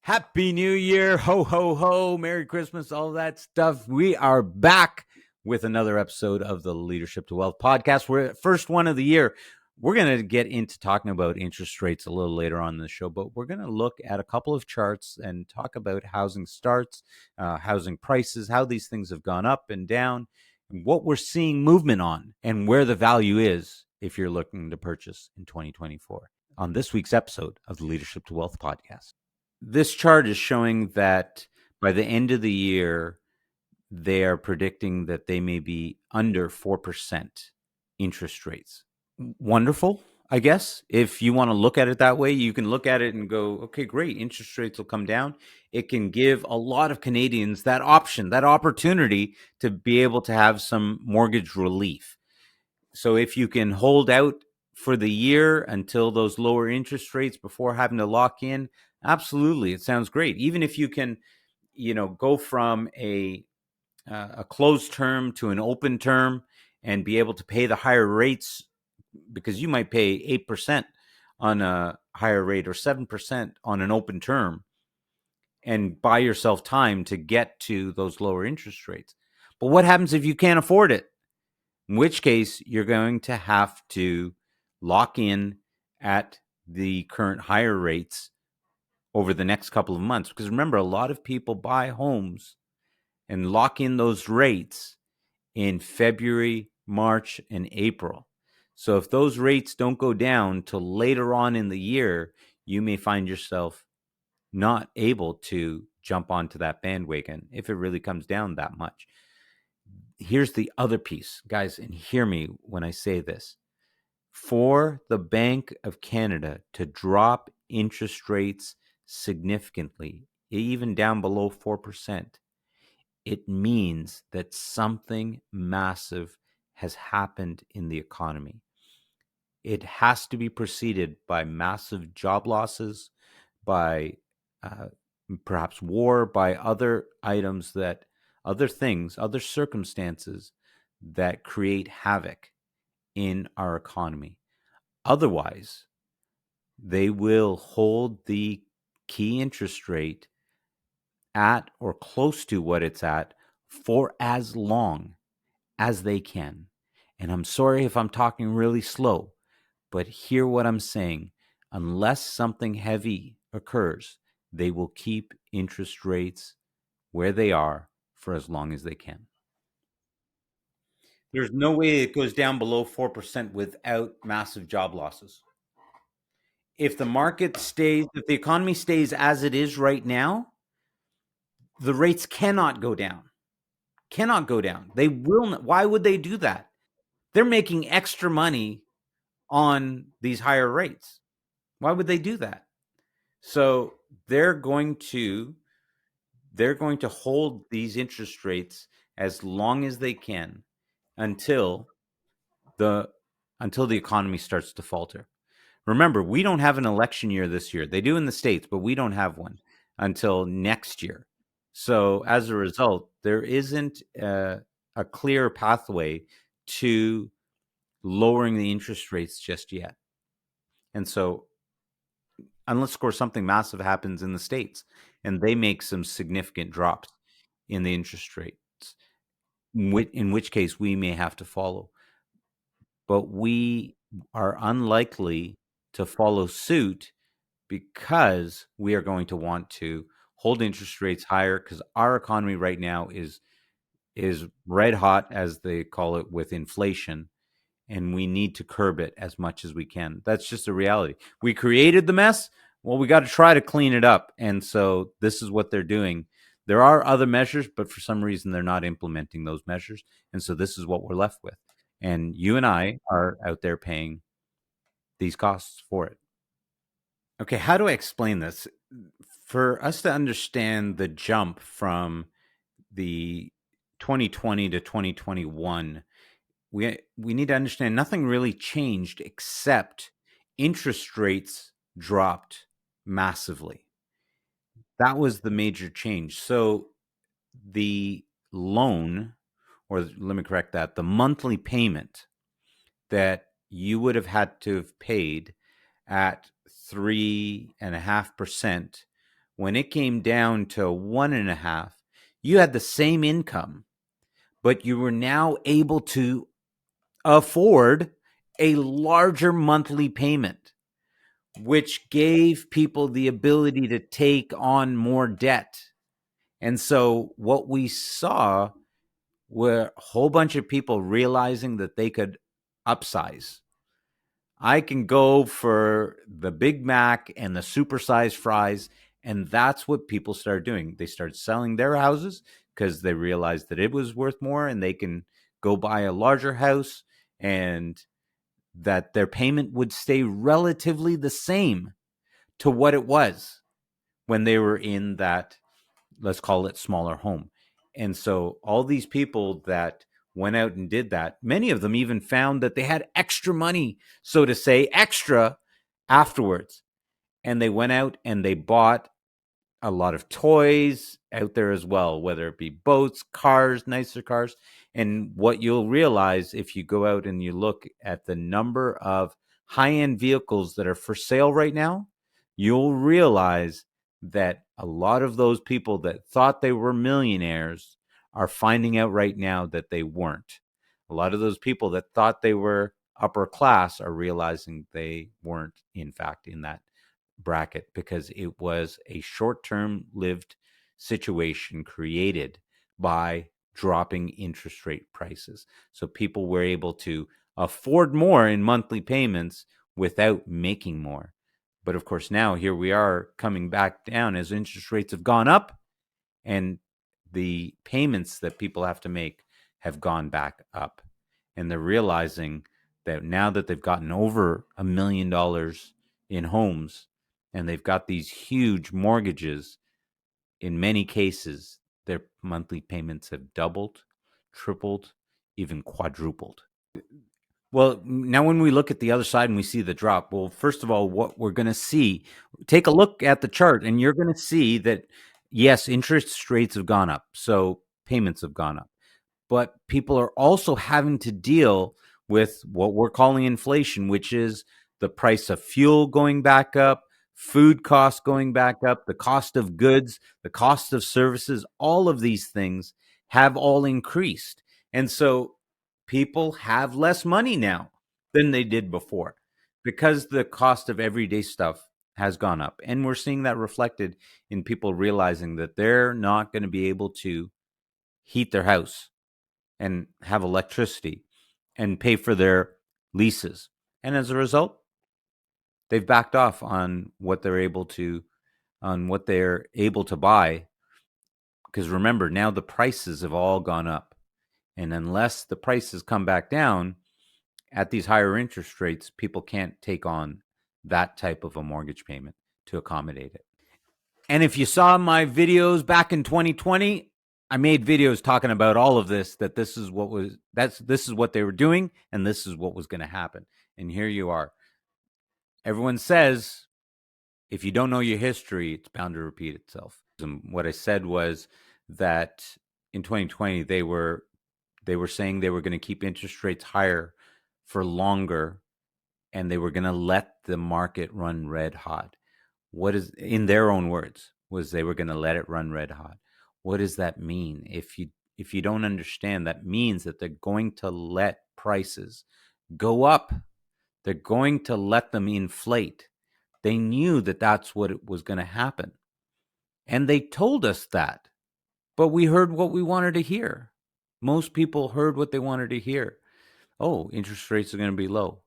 Happy New Year. Ho, ho, ho. Merry Christmas, all that stuff. We are back with another episode of the Leadership to Wealth podcast. We're at first one of the year. We're going to get into talking about interest rates a little later on in the show, but we're going to look at a couple of charts and talk about housing starts, housing prices, how these things have gone up and down, and what we're seeing movement on, and where the value is if you're looking to purchase in 2024 on this week's episode of the Leadership to Wealth podcast. This chart is showing that by the end of the year, they are predicting that they may be under 4% interest rates. Wonderful, I guess. If you want to look at it that way, you can look at it and go, okay, great, interest rates will come down. It can give a lot of Canadians that option, that opportunity to be able to have some mortgage relief. So if you can hold out for the year until those lower interest rates before having to lock in, absolutely, it sounds great. Even if you can, go from a closed term to an open term and be able to pay the higher rates, because you might pay 8% on a higher rate or 7% on an open term, and buy yourself time to get to those lower interest rates. But what happens if you can't afford it? In which case, you're going to have to lock in at the current higher rates over the next couple of months. Because remember, a lot of people buy homes and lock in those rates in February, March, and April. So if those rates don't go down till later on in the year, you may find yourself not able to jump onto that bandwagon if it really comes down that much. Here's the other piece, guys, and hear me when I say this. For the Bank of Canada to drop interest rates significantly, even down below 4%, it means that something massive has happened in the economy. It has to be preceded by massive job losses, by perhaps war, by other items that, other things, other circumstances that create havoc in our economy. Otherwise, they will hold the key interest rate at or close to what it's at for as long as they can. And I'm sorry if I'm talking really slow, but hear what I'm saying. Unless something heavy occurs, they will keep interest rates where they are for as long as they can. There's no way it goes down below 4% without massive job losses. If the economy stays as it is right now, the rates cannot go down. Cannot go down. They will not. Why would they do that? They're making extra money on these higher rates. Why would they do that? So they're going to hold these interest rates as long as they can until the economy starts to falter. Remember, we don't have an election year this year. They do in the States, but we don't have one until next year. So as a result, there isn't a clear pathway to lowering the interest rates just yet. And so unless, of course, something massive happens in the States and they make some significant drops in the interest rates, in which case we may have to follow. But we are unlikely to follow suit because we are going to want to hold interest rates higher, because our economy right now is red hot, as they call it, with inflation, and we need to curb it as much as we can. That's just a reality. We created the mess. Well, we got to try to clean it up. And so this is what they're doing. There are other measures, but for some reason they're not implementing those measures. And so this is what we're left with. And you and I are out there paying these costs for it. Okay, how do I explain this? For us to understand the jump from the 2020 to 2021, we need to understand nothing really changed except interest rates dropped massively. That was the major change. So the loan, or let me correct that, the monthly payment that you would have had to have paid at 3.5% when it came down to 1.5, you had the same income, but you were now able to afford a larger monthly payment, which gave people the ability to take on more debt. And so what we saw were a whole bunch of people realizing that they could upsize. I can go for the Big Mac and the supersized fries. And that's what people started doing. They started selling their houses because they realized that it was worth more and they can go buy a larger house, and that their payment would stay relatively the same to what it was when they were in that, let's call it, smaller home. And so all these people that went out and did that, many of them even found that they had extra money, so to say, extra afterwards. And they went out and they bought a lot of toys out there as well, whether it be boats, cars, nicer cars. And what you'll realize if you go out and you look at the number of high-end vehicles that are for sale right now, you'll realize that a lot of those people that thought they were millionaires are finding out right now that they weren't. A lot of those people that thought they were upper class are realizing they weren't, in fact, in that bracket, because it was a short-term lived situation created by dropping interest rate prices. So people were able to afford more in monthly payments without making more. But of course, now here we are coming back down as interest rates have gone up, and the payments that people have to make have gone back up. And they're realizing that now that they've gotten over $1 million in homes, and they've got these huge mortgages, in many cases, their monthly payments have doubled, tripled, even quadrupled. Well, now when we look at the other side and we see the drop, well, first of all, what we're going to see, take a look at the chart and you're going to see that, yes, interest rates have gone up. So payments have gone up. But people are also having to deal with what we're calling inflation, which is the price of fuel going back up, food costs going back up, the cost of goods, the cost of services. All of these things have all increased. And so people have less money now than they did before because the cost of everyday stuff has gone up. And we're seeing that reflected in people realizing that they're not going to be able to heat their house and have electricity and pay for their leases. And as a result, they've backed off on what they're able to buy, because remember, now the prices have all gone up. And unless the prices come back down at these higher interest rates, people can't take on that type of a mortgage payment to accommodate it. And if you saw my videos back in 2020, I made videos talking about all of this, that this is what they were doing, and this is what was going to happen. And here you are. Everyone says if you don't know your history, it's bound to repeat itself. And what I said was that in 2020 they were saying they were going to keep interest rates higher for longer, and they were going to let the market run red hot. What is, in their own words, was they were going to let it run red hot. What does that mean? If you don't understand, that means that they're going to let prices go up. They're going to let them inflate. They knew that that's what was going to happen. And they told us that. But we heard what we wanted to hear. Most people heard what they wanted to hear. Oh, interest rates are going to be low.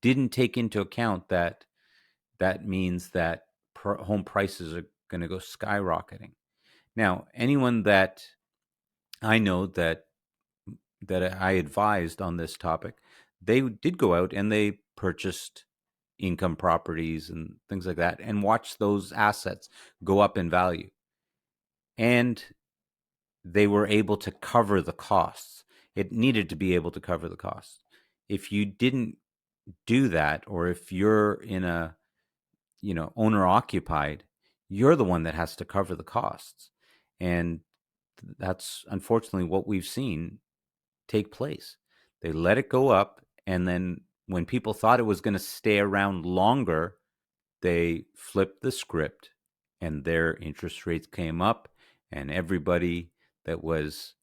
Didn't take into account that means that home prices are going to go skyrocketing. Now, anyone that I know that I advised on this topic, they did go out and they purchased income properties and things like that and watched those assets go up in value. And they were able to cover the costs. It needed to be able to cover the costs. If you didn't do that, or if you're in a owner occupied, you're the one that has to cover the costs. And that's unfortunately what we've seen take place. They let it go up, and then when people thought it was going to stay around longer, they flipped the script and their interest rates came up, and everybody that was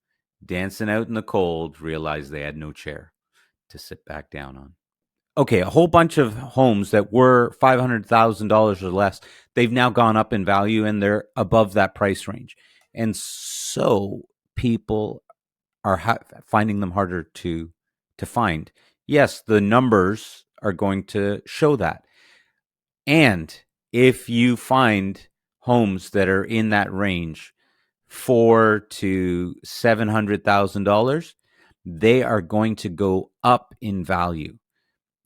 dancing out in the cold realized they had no chair to sit back down on. Okay, a whole bunch of homes that were $500,000 or less, they've now gone up in value and they're above that price range. And so people are finding them harder to find. Yes, the numbers are going to show that. And if you find homes that are in that range, $400,000 to $700,000, they are going to go up in value.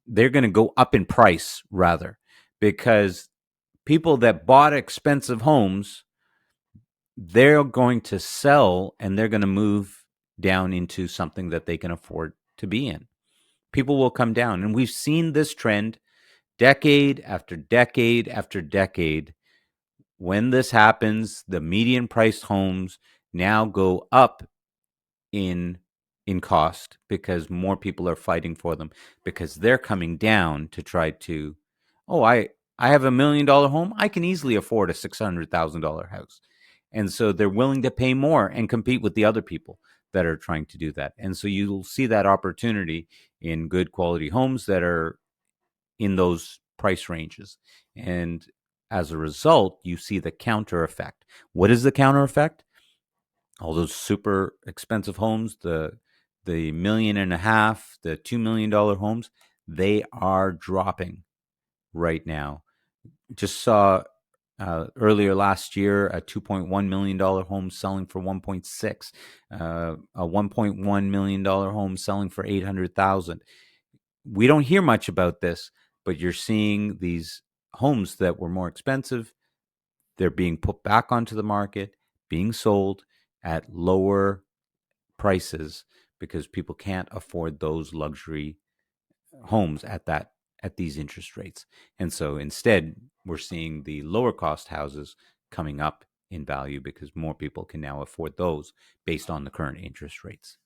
They're going to go up in price rather, because people that bought expensive homes, they're going to sell and they're going to move down into something that they can afford to be in. People will come down. And we've seen this trend decade after decade after decade. When this happens, the median priced homes now go up in cost because more people are fighting for them, because they're coming down to try to, I have $1 million home. I can easily afford a $600,000 house. And so they're willing to pay more and compete with the other people that are trying to do that. And so you'll see that opportunity in good quality homes that are in those price ranges. And as a result, you see the counter effect. What is the counter effect? All those super expensive homes, the $1.5 million, the $2 million homes, they are dropping right now. Just saw earlier last year a $2.1 million home selling for 1.6, a $1.1 million home selling for 800,000. We don't hear much about this, but you're seeing these homes that were more expensive, they're being put back onto the market, being sold at lower prices because people can't afford those luxury homes at these interest rates. And so instead, we're seeing the lower cost houses coming up in value because more people can now afford those based on the current interest rates.